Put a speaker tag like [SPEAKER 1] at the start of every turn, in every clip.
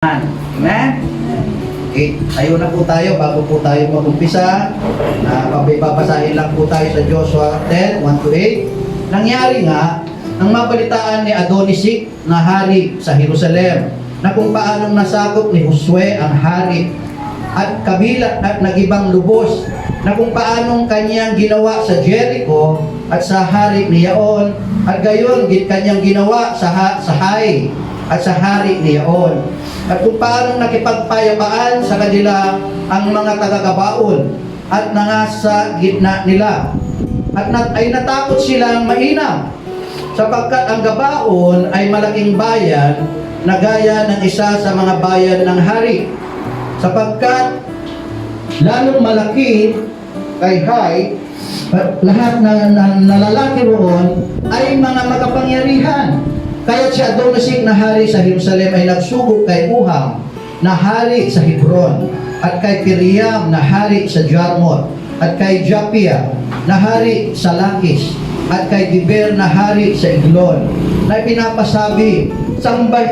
[SPEAKER 1] Amen? Okay, tayo na po tayo bago po tayo mag-umpisa. Pababasahin lang po tayo sa Joshua 10, 1-8. Nangyari nga, nang mabalitaan ni Adonisik na hari sa Jerusalem, na kung paanong nasakop ni Josue ang hari at kabila at nagibang lubos, na kung paanong kanyang ginawa sa Jericho at sa hari ni Yaon, at gayon kanyang ginawa sa Hai at sa hari ni Yaon. At kung paanong nakipagpayapaan sa kanila ang mga taga-Gabaon at nangasa gitna nila. At ay natakot silang mainam, sapagkat ang Gabaon ay malaking bayan na gaya ng isa sa mga bayan ng hari. Sapagkat lalong malaki kay Hai, lahat ng lalaki roon ay mga makapangyarihan. Kaya si Adonisik na hari sa Jerusalem ay nagsugod kay Uham na hari sa Hebron, at kay Piriam na hari sa Jarmut, at kay Japia na hari sa Lakis, at kay Diber na hari sa Eglon, na pinapasabi,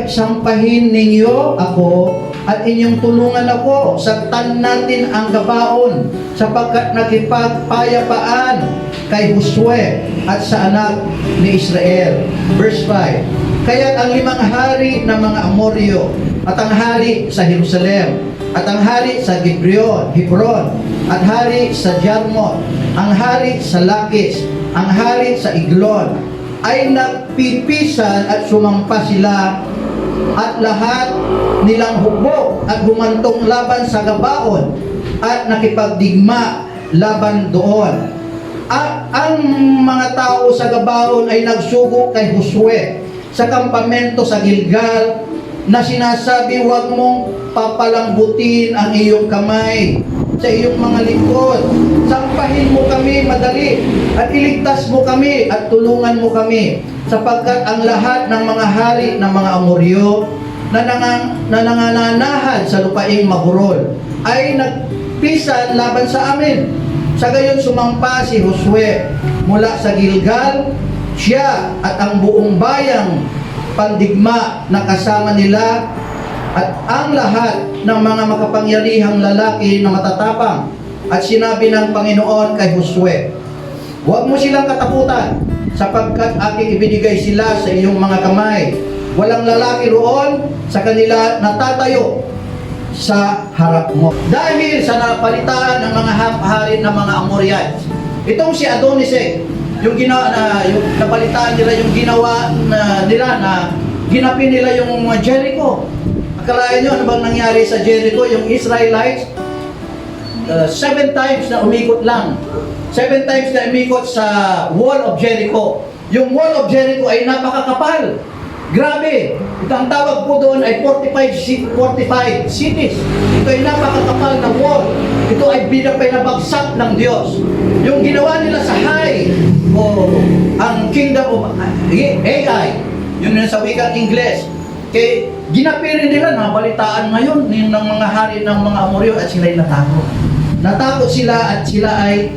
[SPEAKER 1] sampahin ninyo ako at inyong tulungan ako, saktan natin ang Gabaon, sapagkat nakipagpayapaan kay Josue at sa anak ni Israel. Verse 5. Kaya ang 5 hari ng mga Amoryo, at ang hari sa Jerusalem, at ang hari sa Hebron, at hari sa Jarmut, ang hari sa Lakis, ang hari sa Eglon, ay nagpipisan at sumampa sila, at lahat nilang hukbo at humantong laban sa Gabaon, at nakipagdigma laban doon. At ang mga tao sa Gabaon ay nagsugo kay Josue sa kampamento sa Gilgal, na sinasabi, huwag mong papalambutin ang iyong kamay sa iyong mga lingkod. Sampahin mo kami madali at iligtas mo kami at tulungan mo kami, sapagkat ang lahat ng mga hari ng mga Amoryo na nangananahan sa lupaing Mahurol ay nagpisan laban sa amin. Sa gayon sumampa si Josue mula sa Gilgal, siya at ang buong bayang pandigma na kasama nila, at ang lahat ng mga makapangyarihang lalaki na matatapang. At sinabi ng Panginoon kay Josue, huwag mo silang katakutan, sapagkat aking ibinigay sila sa iyong mga kamay. Walang lalaki roon sa kanila natatayo sa harap mo. Dahil sa napalitaan ng mga hari ng mga Amorites, itong si Adonisik, yung napalitaan nila yung ginawa nila na ginapin nila yung Jericho. Akalain nyo ano bang nangyari sa Jericho? Yung Israelites 7 times na umikot lang. 7 times na umikot sa wall of Jericho. Yung wall of Jericho ay napakakapal. Grabe. Ito ang tawag po doon ay 45 cities. Ito ay napakakapal na wall. Ito ay pinabagsak ng Diyos. Yung ginawa nila sa Hai, ang kingdom of AI, yun na sa wikang Ingles, kaya ginapirin nila, nabalitaan ngayon ng mga hari ng mga Amoryo, at sila'y natakot. Natakot sila at sila ay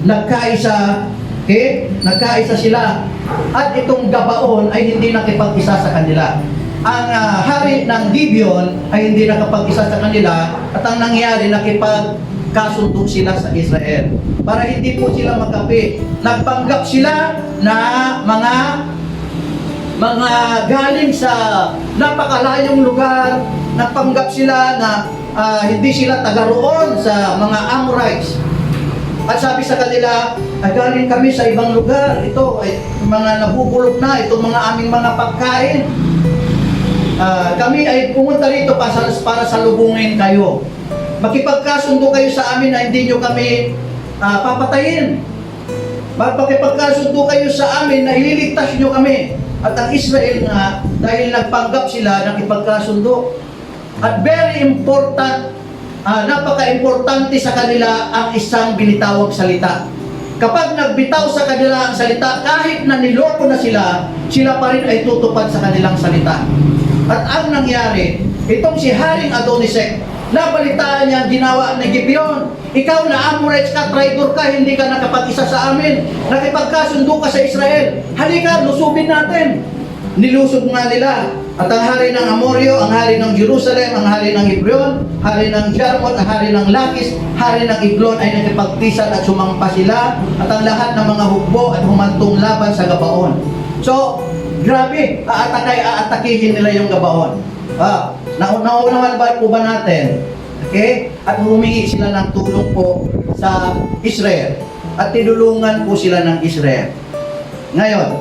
[SPEAKER 1] nagkaisa. Okay? Nagkaisa sila. At itong Gabaon ay hindi nakipag-isa sa kanila. Ang hari ng Gibeon ay hindi nakapag-isa sa kanila, at ang nangyari, nakipagkasundo sila sa Israel para hindi po sila magkapi. Nagpanggap sila na mga galing sa napakalayong lugar. Nagpanggap sila na hindi sila taga roon sa mga Amorites. At sabi sa kanila, galing kami sa ibang lugar. Ito ay mga nabubulok na, ito mga aming mga pagkain. Kami ay pumunta rito para salubungin kayo. Makipagkasundo kayo sa amin na hindi nyo kami papatayin. Makipagkasundo kayo sa amin na ililigtas nyo kami. At ang Israel nga, dahil nagpanggap sila, nakipagkasundo. At very important, napaka-importante sa kanila ang isang binitawang salita. Kapag nagbitaw sa kanila ang salita, kahit na niloko na sila, sila pa rin ay tutupad sa kanilang salita. At ang nangyari, itong si Haring Adonisik, nabalitaan niya ang ginawa ni Gibeon. Ikaw na Amorites ka, traitor ka, hindi ka nakapag-isa sa amin. Nakipagkasundo ka sa Israel. Halika, lusubin natin. Nilusog nga nila At ang hari ng Amoryo, ang hari ng Jerusalem, ang hari ng Hebron, hari ng Jarmut, ang hari ng Lakis, hari ng Eglon ay nakipagpisan at sumampa sila, at ang lahat ng mga hukbo at humantong laban sa Gabaon. So, grabe, aatakihin nila yung Gabaon. Naunawan ba po ba natin? Okay? At humingi sila ng tulong po sa Israel. At tinulungan po sila ng Israel. Ngayon,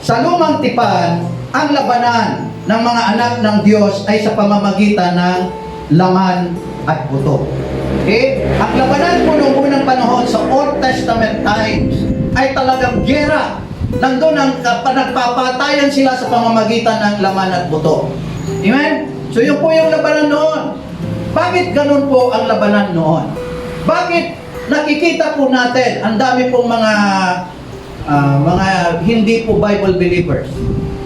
[SPEAKER 1] sa lumang tipan, ang labanan ng mga anak ng Diyos ay sa pamamagitan ng laman at buto. Okay? Ang labanan po noong unang panahon sa Old Testament times ay talagang gera. Nandun ang nagpapatayan sila sa pamamagitan ng laman at buto. Amen? So yun po yung labanan noon. Bakit ganun po ang labanan noon? Bakit nakikita po natin ang dami pong mga hindi po Bible believers,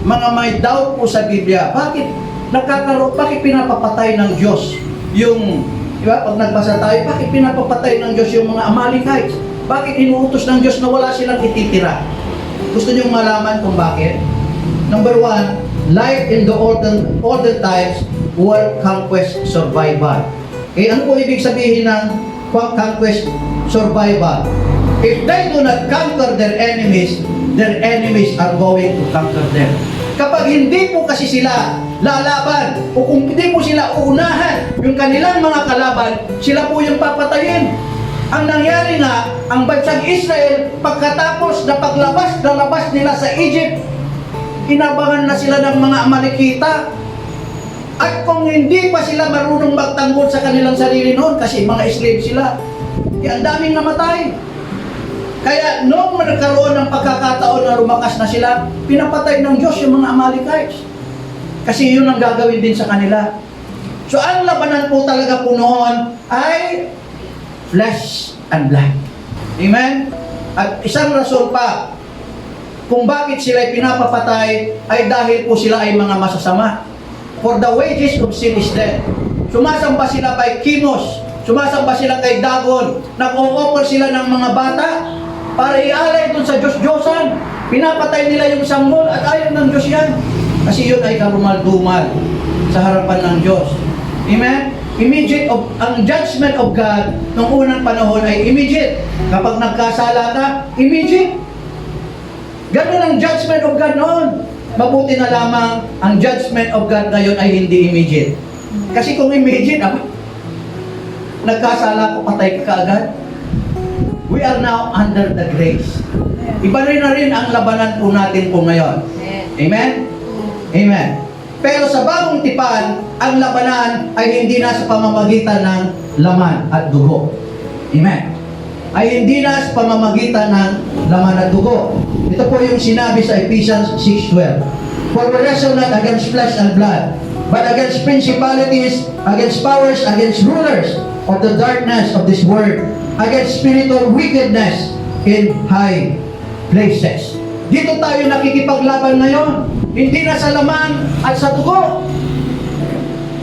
[SPEAKER 1] mga may doubt po sa Biblia? Bakit pinapapatay ng Diyos yung, di ba, pag nagbasa tayo, bakit pinapapatay ng Diyos yung mga Amalekites? Bakit inuutos ng Diyos na wala silang ititira? Gusto niyong malaman kung bakit? Number one, life in the olden times were conquest survival. Ano po ibig sabihin ng conquest survival? If they do not conquer their enemies are going to conquer them. Kapag hindi po kasi sila lalaban, o kung hindi po sila uunahan yung kanilang mga kalaban, sila po yung papatayin. Ang nangyari nga, ang bansang Israel, pagkatapos na labas nila sa Egypt, inabangan na sila ng mga Amalekita. At kung hindi pa sila marunong magtanggol sa kanilang sarili noon, kasi mga slave sila, ang daming namatay. Kaya noong nagkaroon ng pagkakataon na lumakas na sila, pinapatay ng Diyos yung mga Amalekites. Kasi yun ang gagawin din sa kanila. So ang labanan po talaga po noon ay flesh and blood. Amen? At isang rason pa kung bakit sila pinapapatay ay dahil po sila ay mga masasama. For the wages of sin is death. Sumasamba sila kay Kimos, sumasamba sila kay Dagon, nag-o-offer sila ng mga bata para ialay dun sa Diyos-Diyosan. Pinapatay nila yung sanggol at ayaw ng Diyos yan. Kasi yun ay karumal-dumal sa harapan ng Diyos. Amen? Ang judgment of God noong unang panahon ay immediate. Kapag nagkasala ka, immediate. Ganun ang judgment of God noon. Mabuti na lamang ang judgment of God ngayon ay hindi immediate. Kasi kung immediate, nagkasala ko, patay ka agad. We are now under the grace. Iba rin na rin ang labanan po natin po ngayon. Amen? Amen. Pero sa bagong tipan, ang labanan ay hindi na sa pamamagitan ng laman at dugo. Amen. Ay hindi na sa pamamagitan ng laman at dugo. Ito po yung sinabi sa Ephesians 6:12. For we wrestle not against flesh and blood, but against principalities, against powers, against rulers of the darkness of this world, against spiritual wickedness in high places. Dito tayo nakikipaglaban ngayon. Hindi na sa laman at sa dugo,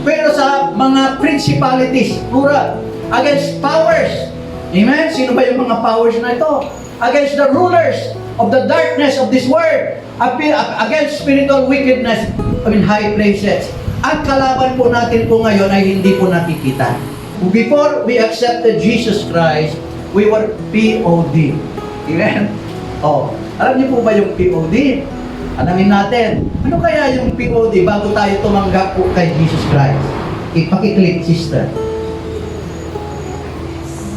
[SPEAKER 1] pero sa mga principalities, plural, against powers. Amen? Sino ba yung mga powers na ito? Against the rulers of the darkness of this world, against spiritual wickedness in high places. Ang kalaban po natin po ngayon ay hindi po nakikita. Before we accepted Jesus Christ, we were POD. Amen? Alam niyo po ba yung POD? Alamin natin, ano kaya yung POD bago tayo tumanggap po kay Jesus Christ? Ipakiclick, sister.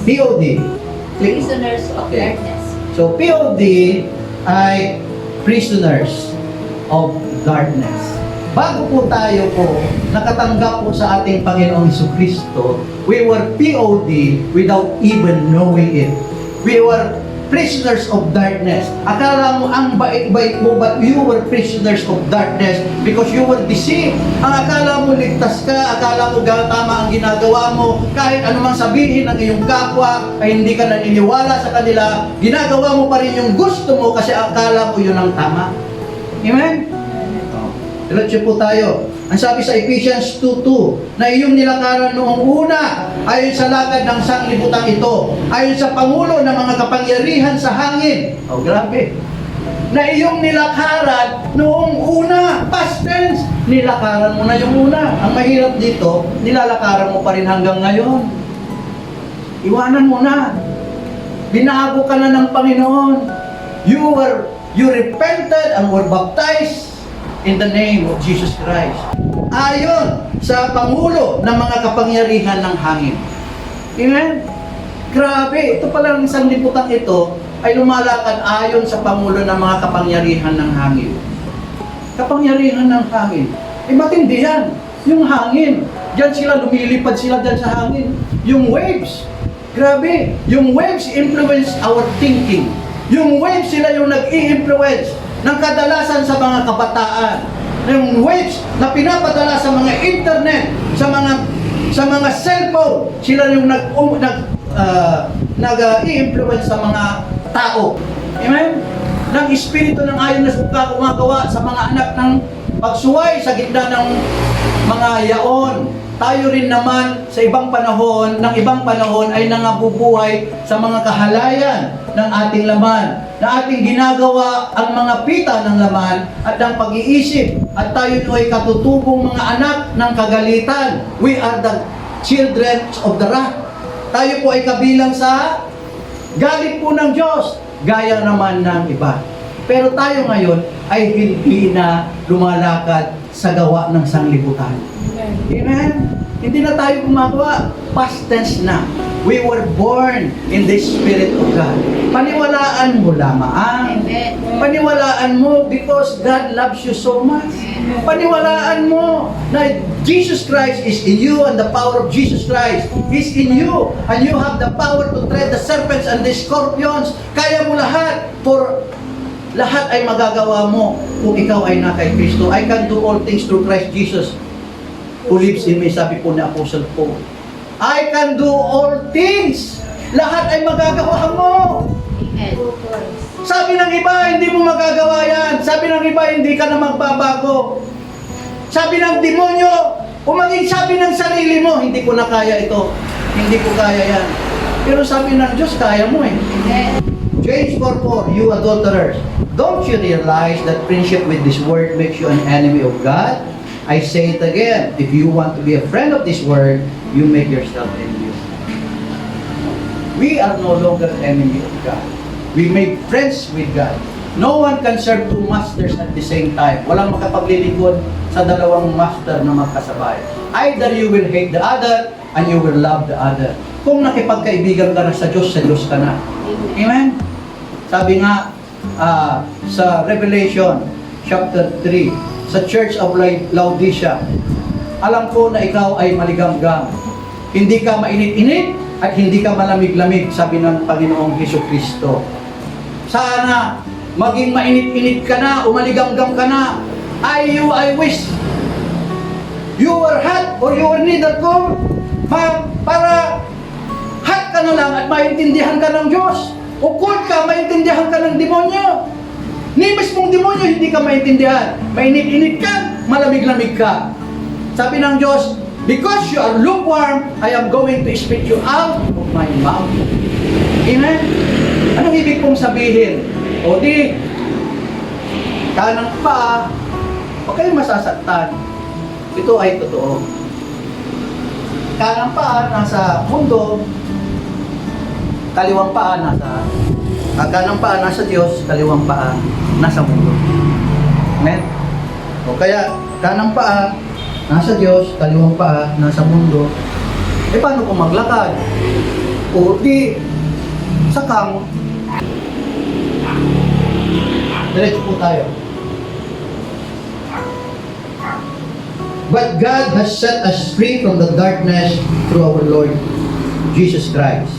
[SPEAKER 1] POD.
[SPEAKER 2] Prisoners of darkness.
[SPEAKER 1] So, POD ay prisoners of darkness. Bago po tayo po nakatanggap po sa ating Panginoong Jesucristo, we were POD without even knowing it. We were prisoners of darkness. Akala mo ang bait-bait mo, but you were prisoners of darkness because you were deceived. Ang akala mo ligtas ka, akala mo tama ang ginagawa mo, kahit anumang sabihin ng iyong kapwa ay hindi ka naniniwala sa kanila, ginagawa mo pa rin yung gusto mo kasi akala mo yun ang tama. Amen? Diretso po tayo. Ang sabi sa Ephesians 2:2, na iyong nilakaran noong una, ayon sa lakad ng sanglibutan ito, ayon sa pangulo ng mga kapangyarihan sa hangin. Grabe. na iyong nilakaran noong una. Past tense, nilakaran mo na yung una. Ang mahirap dito, nilalakaran mo pa rin hanggang ngayon. Iwanan mo na. Binago ka na ng Panginoon. You repented and were baptized in the name of Jesus Christ. Ayon sa Pangulo ng mga kapangyarihan ng hangin. Amen? Grabe, ito palang isang liputan ito ay lumalakad ayon sa Pangulo ng mga kapangyarihan ng hangin. Kapangyarihan ng hangin. Matindi yan. Yung hangin. Diyan sila, lumilipad sila dyan sa hangin. Yung waves. Grabe. Yung waves influence our thinking. Yung waves sila yung nag-i-influence ng kadalasan sa mga kabataan. Yung waves na pinapadala sa mga internet, sa mga cellphone, sila yung nag-i-influence sa mga tao. Amen? Ng espiritu ng ayon na suka gumagawa sa mga anak ng pagsuway sa gitna ng mga yaon. Tayo rin naman sa ibang panahon ay nangabubuhay sa mga kahalayan ng ating laman, na ating ginagawa ang mga pita ng laman at ng pag-iisip, at tayo ay katutubong mga anak ng kagalitan. We are the children of the wrath. Tayo po ay kabilang sa galit po ng Diyos, gaya naman ng iba. Pero tayo ngayon ay hindi na lumalakad sa gawa ng sanglibutan. Amen? Hindi na tayo gumagawa. Past tense na. We were born in the Spirit of God. Paniwalaan mo lamang.
[SPEAKER 2] Amen.
[SPEAKER 1] Paniwalaan mo because God loves you so much. Paniwalaan mo na Jesus Christ is in you and the power of Jesus Christ is in you. And you have the power to tread the serpents and the scorpions. Kaya mo lahat. For lahat ay magagawa mo kung ikaw ay na kay Kristo. I can do all things through Christ Jesus who lives in me, sabi po ni Apostle Paul. I can do all things. Lahat ay magagawa mo.
[SPEAKER 2] Amen.
[SPEAKER 1] Sabi ng iba, hindi mo magagawa yan. Sabi ng iba, hindi ka na magbabago. Sabi ng demonyo, o maging sabi ng sarili mo, hindi ko na kaya ito. Hindi ko kaya yan. Pero sabi ng Diyos, kaya mo eh.
[SPEAKER 2] Amen.
[SPEAKER 1] James 4:4, you adulterers, don't you realize that friendship with this world makes you an enemy of God? I say it again, if you want to be a friend of this world, you make yourself envious. We are no longer enemy of God. We make friends with God. No one can serve two masters at the same time. Walang makapaglilingkod sa dalawang master na magkasabay. Either you will hate the other and you will love the other. Kung nakipagkaibigan ka na sa Diyos ka na. Amen? Sabi nga sa Revelation chapter 3, sa Church of Laodicea, alam ko na ikaw ay maligamgam. Hindi ka mainit-init at hindi ka malamig-lamig, sabi ng Panginoong Hesukristo. Sana maging mainit-init ka na o maligamgam ka na. I wish you were hot or you were neither cold. Para hot ka na lang at maintindihan ka ng Diyos. O cold ka, maintindihan ka ng demonyo. Ni mismong demonyo, hindi ka maintindihan. Mainit-init ka, malamig-lamig ka. Sabi ng Diyos, because you are lukewarm, I am going to spit you out of my mouth. Amen? Anong ibig pong sabihin? O di, kanang pa, huwag kayong masasaktan. Ito ay totoo. Kanang paa nasa mundo, kaliwang paa nasa kanang paa nasa Diyos, kaliwang paa nasa mundo. Amen? O kaya, kanang paa nasa Diyos, kaliwang paa nasa mundo. Eh paano kung maglakad? O di, sakang. Diretso po tayo. But God has set us free from the darkness through our Lord Jesus Christ.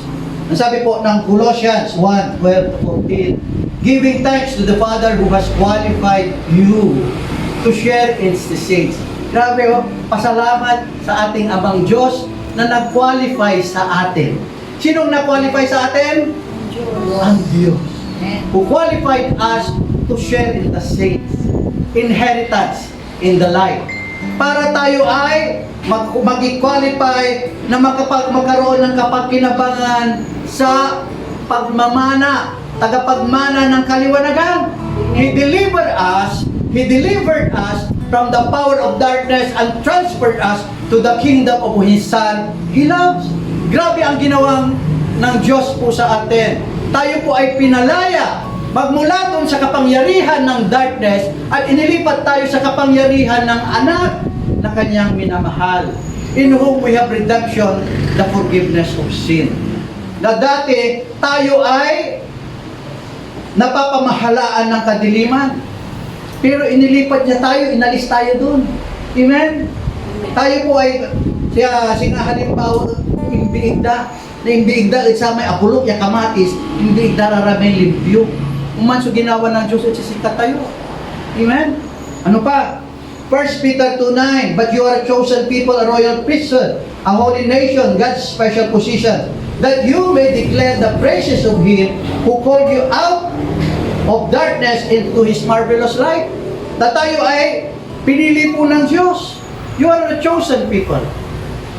[SPEAKER 1] Ang sabi po ng Colossians 1:12-14, giving thanks to the Father who has qualified you to share in the saints. Grabe oh, pasalamat sa ating Amang Diyos na nag-qualify sa atin. Sinong nag-qualify sa atin?
[SPEAKER 2] Diyos.
[SPEAKER 1] Ang Diyos.
[SPEAKER 2] Amen.
[SPEAKER 1] Who qualified us to share in the saints. Inheritance in the light. Para tayo ay mag-qualify na magkaroon ng kapakinabangan sa pagmamana, tagapagmana ng kaliwanagan. He delivered us from the power of darkness and transferred us to the kingdom of His Son He loves. Grabe ang ginawang ng Diyos po sa atin. Tayo po ay pinalaya magmula doon sa kapangyarihan ng darkness at inilipat tayo sa kapangyarihan ng anak na kanyang minamahal, in whom we have redemption, the forgiveness of sin. Na dati tayo ay napapamahalaan ng kadiliman, pero inilipat niya tayo, inalis tayo doon. Amen? Tayo po ay halimbawa imbiigda, na imbiigda sa may apulok ya kamatis, imbiigda raramay limpyo. Umanso ginawa ng Diyos at sisikat tayo. Amen? Ano pa? 1 Peter 2:9, but you are a chosen people, a royal priesthood, a holy nation, God's special position, that you may declare the praises of Him who called you out of darkness into His marvelous light. Na tayo ay pinili po ng Diyos. You are a chosen people.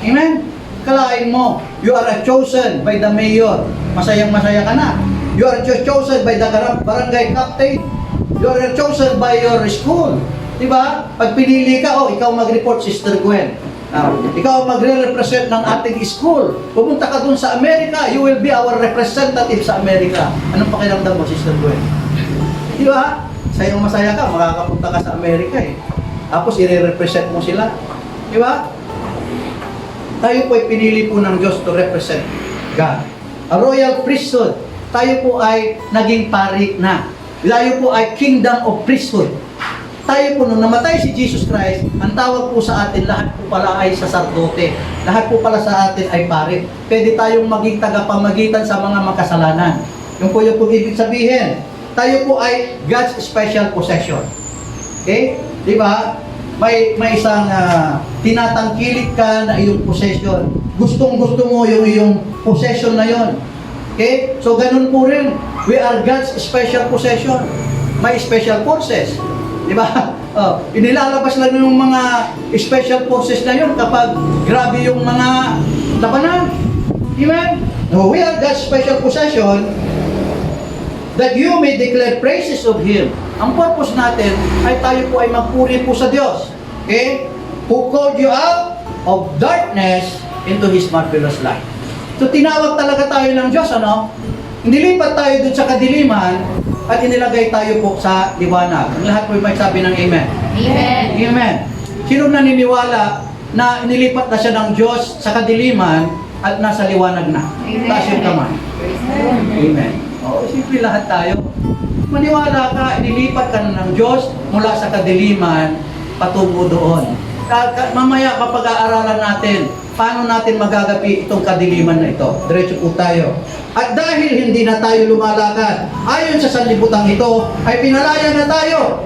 [SPEAKER 1] Amen? Kalain mo, you are a chosen by the mayor. Masayang-masaya ka na. You are just chosen by the barangay captain. You are chosen by your school. Diba? Pag pinili ka, ikaw mag-report, Sister Gwen. Ikaw magre-represent ng ating school. Pumunta ka dun sa Amerika, you will be our representative sa Amerika. Anong pakiramdam mo, Sister Gwen? Diba? Sayang masaya ka, makakapunta ka sa Amerika eh. Tapos i-represent mo sila. Diba? Tayo po ay pinili po ng Diyos to represent God. A royal priesthood. Tayo po ay naging pari na. Tayo po ay kingdom of priesthood. Tayo po, nung namatay si Jesus Christ, ang tawag po sa atin, lahat po pala ay saserdote. Lahat po pala sa atin ay pari. Pwede tayong maging tagapamagitan sa mga makasalanan. Yung po yung ibig sabihin. Tayo po ay God's special possession. Okay? Di ba? May isang tinatangkilik ka na iyong possession. Gustong-gusto mo yung iyong possession na yon. Okay? So, ganun po rin. We are God's special possession. May special forces. Di ba? Inilalabas lang yung mga special forces na yun kapag grabe yung mga labanan. Amen? No, we are God's special possession that you may declare praises of Him. Ang purpose natin ay tayo po ay magpuri po sa Diyos. Okay? Who called you out of darkness into His marvelous light. So, tinawag talaga tayo ng Diyos, ano? Inilipat tayo dun sa kadiliman at inilagay tayo po sa liwanag. Ang lahat po ay sabi ng Amen.
[SPEAKER 2] Amen.
[SPEAKER 1] Amen. Sino naniniwala na inilipat na siya ng Diyos sa kadiliman at nasa liwanag na?
[SPEAKER 2] Amen.
[SPEAKER 1] Taas yung kamay. Amen. O, simple lahat tayo. Maniwala ka, inilipat ka na ng Diyos mula sa kadiliman patungo doon. Mamaya kapag aaralan natin, paano natin magagapi itong kadiliman na ito? Diretso po tayo. At dahil hindi na tayo lumalakad, ayon sa sanlibutan ito, ay pinalaya na tayo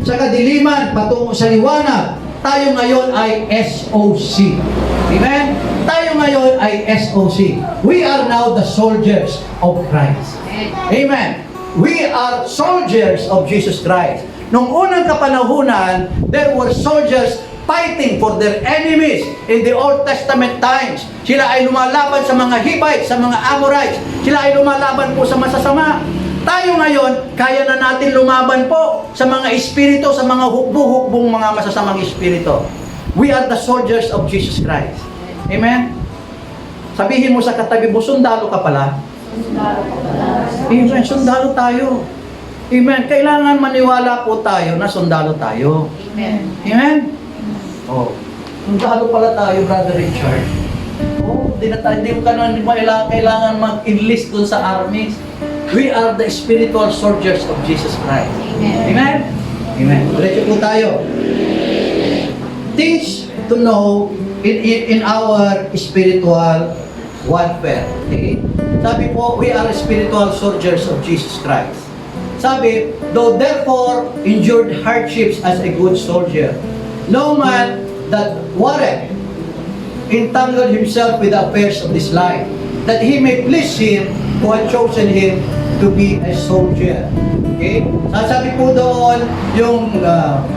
[SPEAKER 1] sa kadiliman patungo sa liwanag. Tayo ngayon ay SOC. Amen? Tayo ngayon ay SOC. We are now the soldiers of Christ. Amen? We are soldiers of Jesus Christ. Nung unang kapanahunan, there were soldiers fighting for their enemies in the Old Testament times. Sila ay lumalaban sa mga Hivites, sa mga Amorites. Sila ay lumalaban po sa masasama. Tayo ngayon, kaya na natin lumaban po sa mga espiritu, sa mga hukbo-hukbong mga masasamang espiritu. We are the soldiers of Jesus Christ. Amen? Sabihin mo sa katabi mo, sundalo ka pala. Amen, sundalo tayo. Amen. Kailangan maniwala po tayo na sundalo tayo.
[SPEAKER 2] Amen.
[SPEAKER 1] Amen? Oh. Sundalo pala tayo, Brother Richard. Oh, hindi mo kailangan mag-enlist dun sa armies. We are the spiritual soldiers of Jesus Christ.
[SPEAKER 2] Amen.
[SPEAKER 1] Amen? Amen. Diretso po tayo. Things to know in our spiritual warfare. Okay? Sabi po, we are spiritual soldiers of Jesus Christ. Sabi, though therefore endured hardships as a good soldier, no man that warreth entangled himself with the affairs of this life, that he may please Him who had chosen him to be a soldier. Okay? Sasabi po doon, yung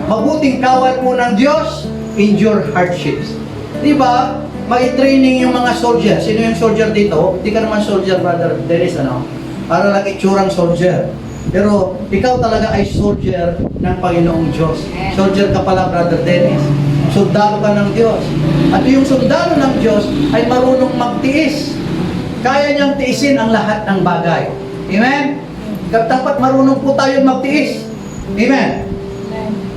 [SPEAKER 1] mabuting kawal po ng Diyos, endure hardships. Diba? May training yung mga soldier. Sino yung soldier dito? Hindi ka naman soldier, Brother Dennis, ano? Para lang itsurang soldier. Pero ikaw talaga ay soldier ng Panginoong Diyos. Soldier ka pala, Brother Dennis. Sundalo ka ng Diyos. At yung sundalo ng Diyos ay marunong magtiis. Kaya niyang tiisin ang lahat ng bagay. Amen? Dapat marunong po tayo magtiis. Amen?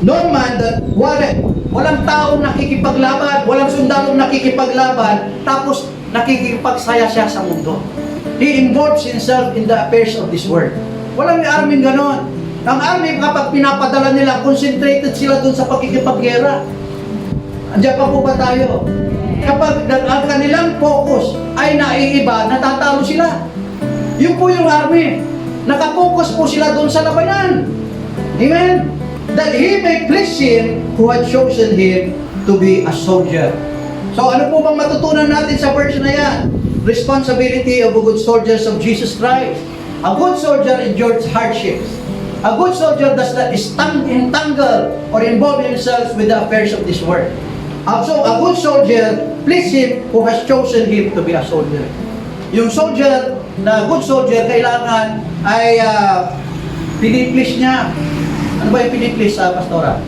[SPEAKER 1] No man that warrant. Walang taong nakikipaglaban, walang sundalong nakikipaglaban, tapos nakikipagsaya siya sa mundo. He involves himself in the affairs of this world. Walang army ganon. Ang army, kapag pinapadala nila, concentrated sila dun sa pakikipaggera. Andiyan pa po ba tayo? Kapag ang kanilang focus ay naiiba, natatalo sila. Yun po yung army. Nakapokus po sila dun sa labanan. Amen? That he may please him who had chosen him to be a soldier. So ano po bang matutunan natin sa verse na yan? Responsibility of a good soldiers of Jesus Christ. A good soldier endures hardships. A good soldier does not entangle or involve himself with the affairs of this world. So a good soldier please him who has chosen him to be a soldier. Yung soldier, na good soldier, kailangan ay piniplease niya. Ano ba yung piniplease sa pastora?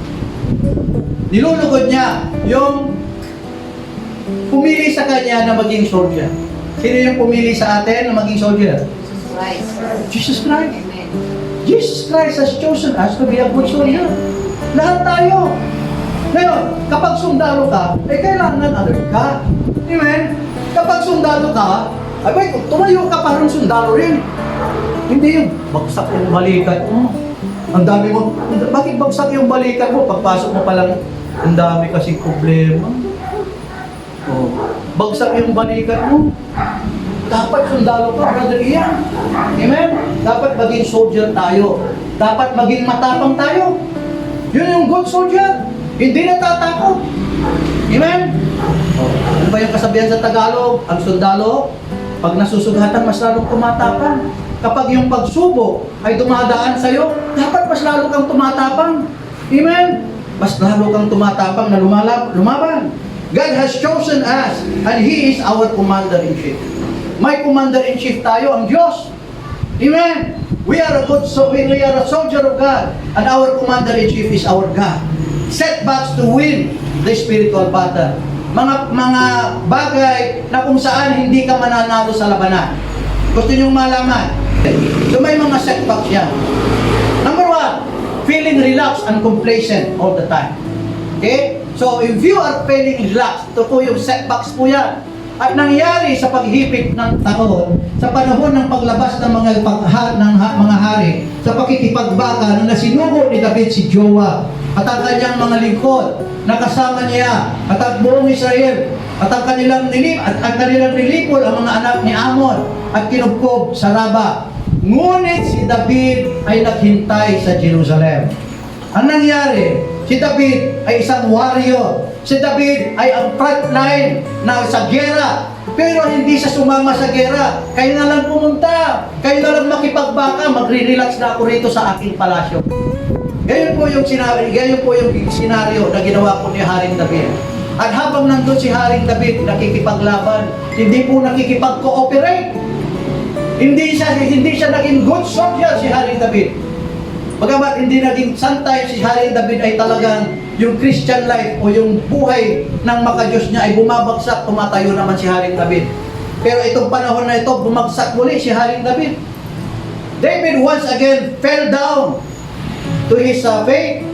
[SPEAKER 1] Nilulugod niya yung pumili sa kanya na maging soldier. Sino yung pumili sa atin na maging soldier?
[SPEAKER 2] Christ.
[SPEAKER 1] Jesus Christ.
[SPEAKER 2] Amen.
[SPEAKER 1] Jesus Christ has chosen us to be a good soldier. Lahat tayo. Ngayon, kapag sundalo ka, kailangan alert ka. Amen? Kapag sundalo ka, ay tumayo ka parang sundalo rin. Hindi yung bagsak yung balikat mo. Ang dami mo. Bakit bagsak yung balikat mo? Pagpasok mo palang, ang dami kasing problema. Oh, bagsak yung balikat mo. Dapat sundalo ka, Brother Ian. Amen? Dapat maging soldier tayo. Dapat maging matapang tayo. Yun yung good soldier. Hindi natatakot. Amen? Ano ba yung kasabihan sa Tagalog? Ang sundalo, pag nasusugatan, mas lalong tumatapang. Kapag yung pagsubok ay dumadaan sa'yo, dapat mas lalo kang tumatapang. Amen? Mas lalo kang tumatapang na lumaban. God has chosen us and He is our commander-in-chief. May commander-in-chief tayo, ang Diyos. Amen? We are a soldier of God and our commander-in-chief is our God. Setbacks to win the spiritual battle. Mga bagay na kung saan hindi ka mananalo sa labanan. Gusto niyong malaman? So may mga setbacks yan. Number 1, feeling relaxed and complacent all the time. Okay? So if you are feeling relaxed, ito po yung setbacks po yan. At nangyari sa paghipit ng taon, sa panahon ng paglabas ng mga hari, sa pakikipagbaka nung nasinugo ni David si Joab, at ang kanyang mga lingkod, nakasama niya, at ang buong Israel, at ang kanilang nilipol ang mga anak ni Amon, at kinubkob sa Raba. Ngunit si David ay naghintay sa Jerusalem. Ang nangyari, si David ay isang warrior. Si David ay ang frontline na sa gera. Pero hindi siya sumama sa gera. Kayo na lang pumunta. Kayo na lang makipagbaka. Magre-relax na ako rito sa aking palasyo. Gayon po yung senaryo na ginawa po ni Haring David. At habang nandun si Haring David, nakikipaglaban, hindi po nakikipag-cooperate. Hindi siya naging good soldier si Haring David. Bagamat hindi naging santay si Haring David ay talagang yung Christian life o yung buhay ng makadiyos niya ay bumabagsak, tumatayo naman si Haring David. Pero itong panahon na ito, bumagsak muli si Haring David. David once again fell down to his faith.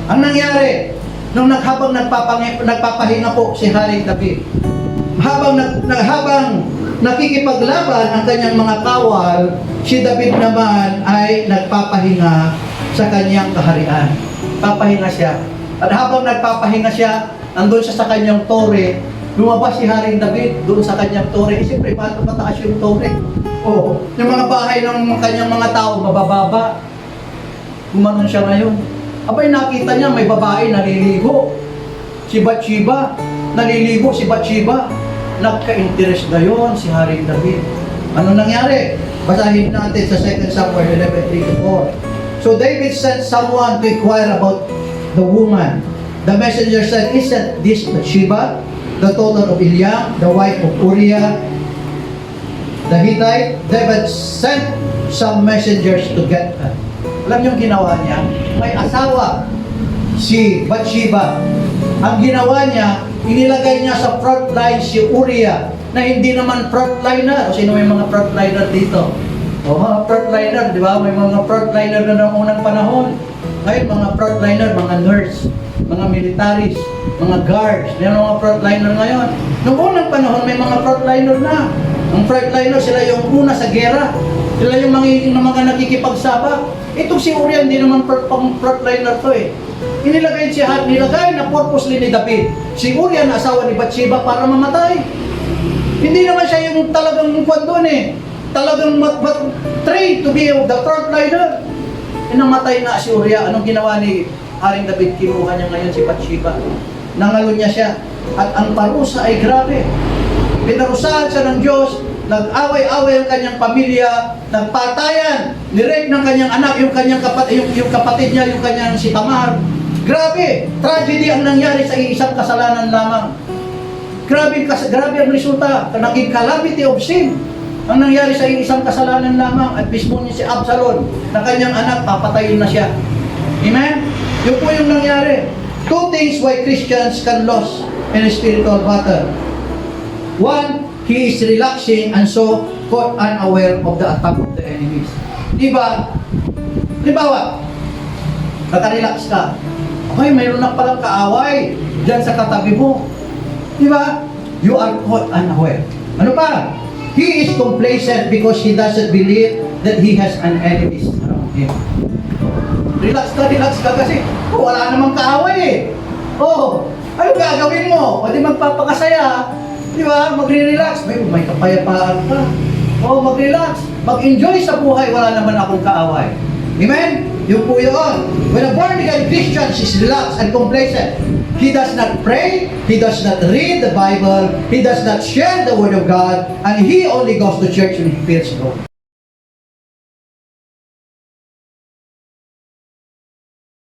[SPEAKER 1] Ang nangyari, nung habang nagpapahinga po si Haring David, habang nakikipaglaban ang kanyang mga kawal, si David naman ay nagpapahinga sa kanyang kaharian. Papahinga siya. At habang nagpapahinga siya, nandun siya sa kanyang tore, lumabas si Haring David doon sa kanyang tore. Siyempre, paano mataas yung tore? Oh, yung mga bahay ng kanyang mga tao, mabababa. Gumanon siya ngayon. Abay, nakita niya may babae naliligo. Si Bathsheba. Naliligo si Bathsheba. Nagka-interest gayon si Haring David. Ano nangyari? Basahin natin sa 2 Samuel 11:3-4. So David sent someone to inquire about the woman. The messenger said, "Isn't this Bathsheba, the daughter of Eliam, the wife of Uriah the Hittite?" David sent some messengers to get her. Alam niyo ang ginawa niya? May asawa, si Bathsheba. Ang ginawa niya, inilagay niya sa front line si Uriah, na hindi naman frontliner. O sino may mga frontliner dito? O mga frontliner, di ba? May mga frontliner na noong unang panahon. Ngayon, mga frontliner, mga nurse, mga militaries, mga guards. May mga frontliner ngayon. Noong unang panahon, may mga frontliner na. Ang frontliner, sila yung una sa gera. Sila yung mga nakikipagsabak. Itong si Uriah, hindi naman frontliner to eh. Inilagay siya, nilagay na purposely ni David. Si Uriah na asawa ni Bathsheba para mamatay. Hindi naman siya yung talagang kwan doon eh. Talagang trained to be the frontliner. Namatay na si Uriah. Anong ginawa ni Haring David? Kinuha niya ngayon si Bathsheba. Nangalo niya siya. At ang parusa ay grabe. Pinarusahan siya ng Diyos. Nag-away-away ang kanyang pamilya, nagpatayan, nirape ng kanyang anak, yung kapatid niya, yung kanyang si Tamar. Grabe, tragedy ang nangyari sa isang kasalanan lamang. Grabe ang resulta, naging calamity of sin ang nangyari sa isang kasalanan lamang, at mismo niya si Absalom, na kanyang anak, papatayin na siya. Amen? Yun po yung nangyari. Two things why Christians can lose in a spiritual battle. One, he is relaxing and so caught unaware of the attack of the enemies. Diba? Halimbawa, naka-relax ka. Okay, mayroon na palang kaaway dyan sa katabi mo. Diba? You are caught unaware. Ano pa? He is complacent because he doesn't believe that he has an enemy around him. Relax ka kasi wala namang kaaway eh. Oh, ano gagawin mo? O di magpapakasaya. Di ba? Magre-relax. May kapayapaan ka. O, mag-relax. Mag-enjoy sa buhay. Wala naman akong kaaway. Amen? Yun po yun. When a born-again Christian is relaxed and complacent, he does not pray, he does not read the Bible, he does not share the Word of God, and he only goes to church when he feels low.